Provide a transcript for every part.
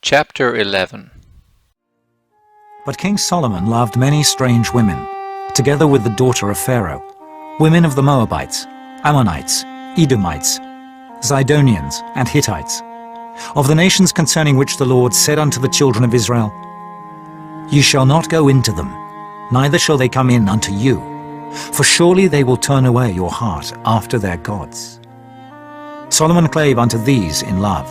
Chapter 11. But King Solomon loved many strange women, together with the daughter of Pharaoh, women of the Moabites, Ammonites, Edomites, Zidonians, and Hittites, of the nations concerning which the Lord said unto the children of Israel, Ye shall not go into them, neither shall they come in unto you, for surely they will turn away your heart after their gods. Solomon clave unto these in love,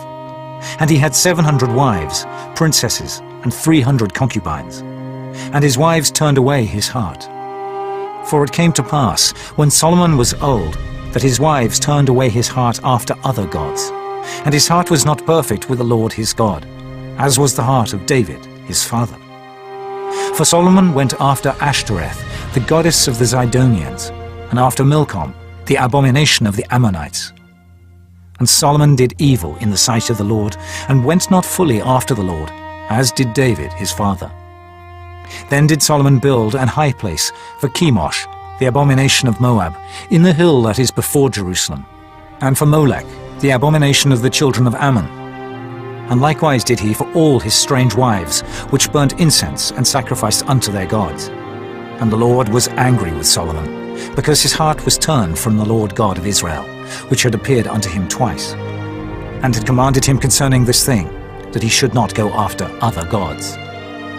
and he had 700 wives, princesses, and 300 concubines, and his wives turned away his heart. For it came to pass, when Solomon was old, that his wives turned away his heart after other gods, and his heart was not perfect with the Lord his God, as was the heart of David his father. For Solomon went after Ashtoreth, the goddess of the Zidonians, and after Milcom, the abomination of the Ammonites. And Solomon did evil in the sight of the Lord, and went not fully after the Lord, as did David his father. Then did Solomon build an high place for Chemosh, the abomination of Moab, in the hill that is before Jerusalem, and for Molech, the abomination of the children of Ammon. And likewise did he for all his strange wives, which burnt incense and sacrificed unto their gods. And the Lord was angry with Solomon, because his heart was turned from the Lord God of Israel, which had appeared unto him twice, and had commanded him concerning this thing, that he should not go after other gods.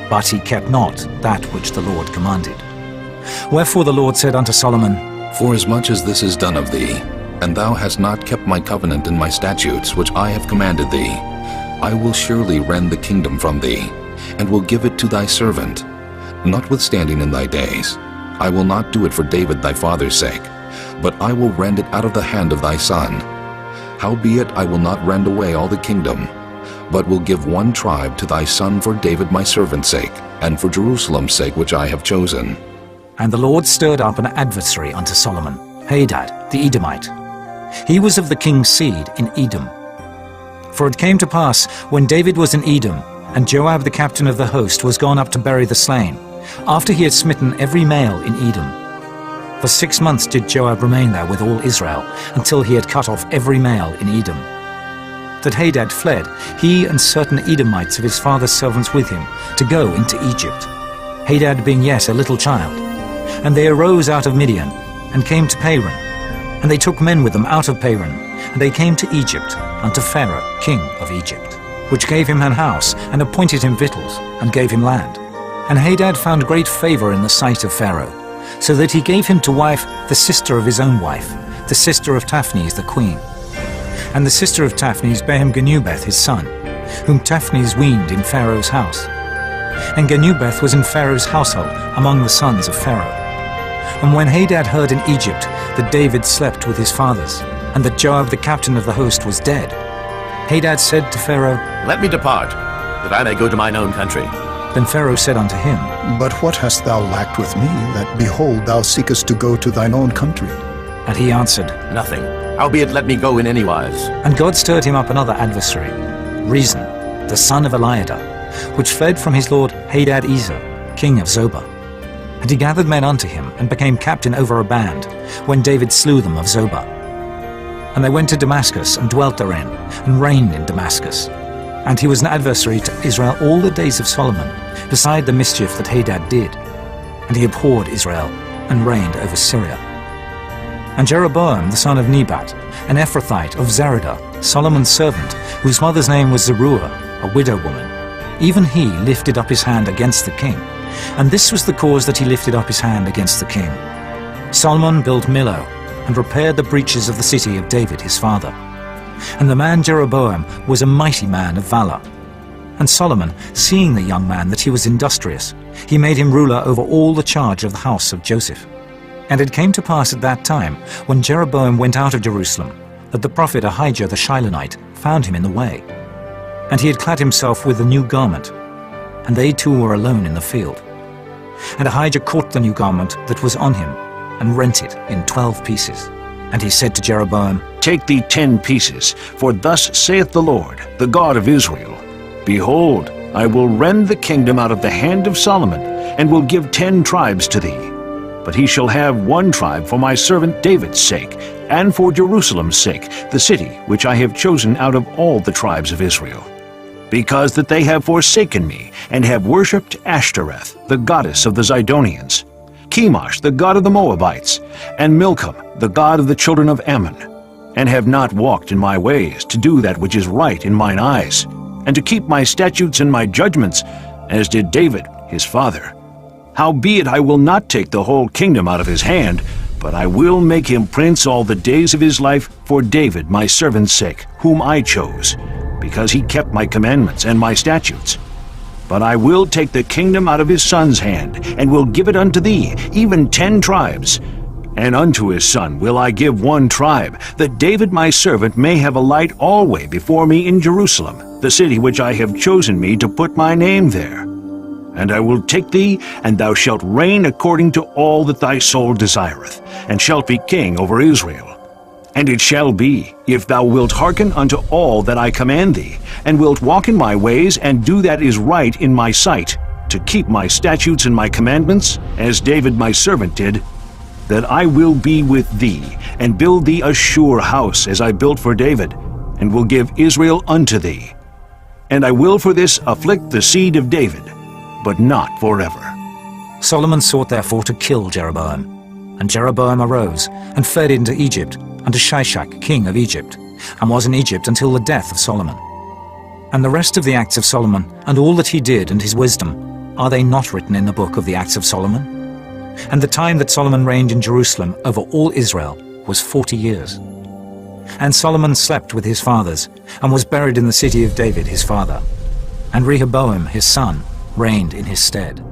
But he kept not that which the Lord commanded. Wherefore the Lord said unto Solomon, Forasmuch as this is done of thee, and thou hast not kept my covenant and my statutes which I have commanded thee, I will surely rend the kingdom from thee, and will give it to thy servant, notwithstanding in thy days. I will not do it for David thy father's sake, but I will rend it out of the hand of thy son. Howbeit I will not rend away all the kingdom, but will give one tribe to thy son for David my servant's sake, and for Jerusalem's sake which I have chosen. And the Lord stirred up an adversary unto Solomon, Hadad the Edomite. He was of the king's seed in Edom. For it came to pass, when David was in Edom, and Joab the captain of the host was gone up to bury the slain, after he had smitten every male in Edom. For 6 months did Joab remain there with all Israel, until he had cut off every male in Edom. That Hadad fled, he and certain Edomites of his father's servants with him, to go into Egypt, Hadad being yet a little child. And they arose out of Midian, and came to Paran. And they took men with them out of Paran, and they came to Egypt, unto Pharaoh king of Egypt, which gave him an house, and appointed him victuals, and gave him land. And Hadad found great favor in the sight of Pharaoh, so that he gave him to wife the sister of his own wife, the sister of Taphnes the queen. And the sister of Taphnes bare him Genubeth his son, whom Taphnes weaned in Pharaoh's house. And Genubeth was in Pharaoh's household among the sons of Pharaoh. And when Hadad heard in Egypt that David slept with his fathers, and that Joab the captain of the host was dead, Hadad said to Pharaoh, Let me depart, that I may go to mine own country. Then Pharaoh said unto him, But what hast thou lacked with me, that, behold, thou seekest to go to thine own country? And he answered, Nothing. Howbeit let me go in any wise. And God stirred him up another adversary, Rezon, the son of Eliada, which fled from his lord Hadad-ezer, king of Zobah. And he gathered men unto him, and became captain over a band, when David slew them of Zobah. And they went to Damascus, and dwelt therein, and reigned in Damascus. And he was an adversary to Israel all the days of Solomon, beside the mischief that Hadad did. And he abhorred Israel, and reigned over Syria. And Jeroboam the son of Nebat, an Ephrathite of Zeradah, Solomon's servant, whose mother's name was Zeruiah, a widow woman, even he lifted up his hand against the king. And this was the cause that he lifted up his hand against the king. Solomon built Millo, and repaired the breaches of the city of David his father. And the man Jeroboam was a mighty man of valor. And Solomon, seeing the young man that he was industrious, he made him ruler over all the charge of the house of Joseph. And it came to pass at that time, when Jeroboam went out of Jerusalem, that the prophet Ahijah the Shilonite found him in the way. And he had clad himself with a new garment, and they two were alone in the field. And Ahijah caught the new garment that was on him, and rent it in 12 pieces. And he said to Jeroboam, Take thee 10 pieces, for thus saith the Lord, the God of Israel, Behold, I will rend the kingdom out of the hand of Solomon, and will give 10 tribes to thee. But he shall have 1 tribe for my servant David's sake, and for Jerusalem's sake, the city which I have chosen out of all the tribes of Israel. because that they have forsaken me, and have worshipped Ashtoreth, the goddess of the Zidonians, Chemosh, the god of the Moabites, and Milcom, the god of the children of Ammon, and have not walked in my ways, to do that which is right in mine eyes, and to keep my statutes and my judgments, as did David his father. Howbeit I will not take the whole kingdom out of his hand, but I will make him prince all the days of his life for David my servant's sake, whom I chose, because he kept my commandments and my statutes. But I will take the kingdom out of his son's hand, and will give it unto thee, even 10 tribes. And unto his son will I give 1 tribe, that David my servant may have a light alway before me in Jerusalem, the city which I have chosen me to put my name there. And I will take thee, and thou shalt reign according to all that thy soul desireth, and shalt be king over Israel. And it shall be, if thou wilt hearken unto all that I command thee, and wilt walk in my ways, and do that is right in my sight, to keep my statutes and my commandments, as David my servant did, that I will be with thee, and build thee a sure house, as I built for David, and will give Israel unto thee. And I will for this afflict the seed of David, but not forever. Solomon sought therefore to kill Jeroboam. And Jeroboam arose, and fled into Egypt, unto Shishak king of Egypt, and was in Egypt until the death of Solomon. And the rest of the acts of Solomon, and all that he did, and his wisdom, are they not written in the book of the acts of Solomon? And the time that Solomon reigned in Jerusalem over all Israel was 40 years. And Solomon slept with his fathers, and was buried in the city of David his father. And Rehoboam his son reigned in his stead.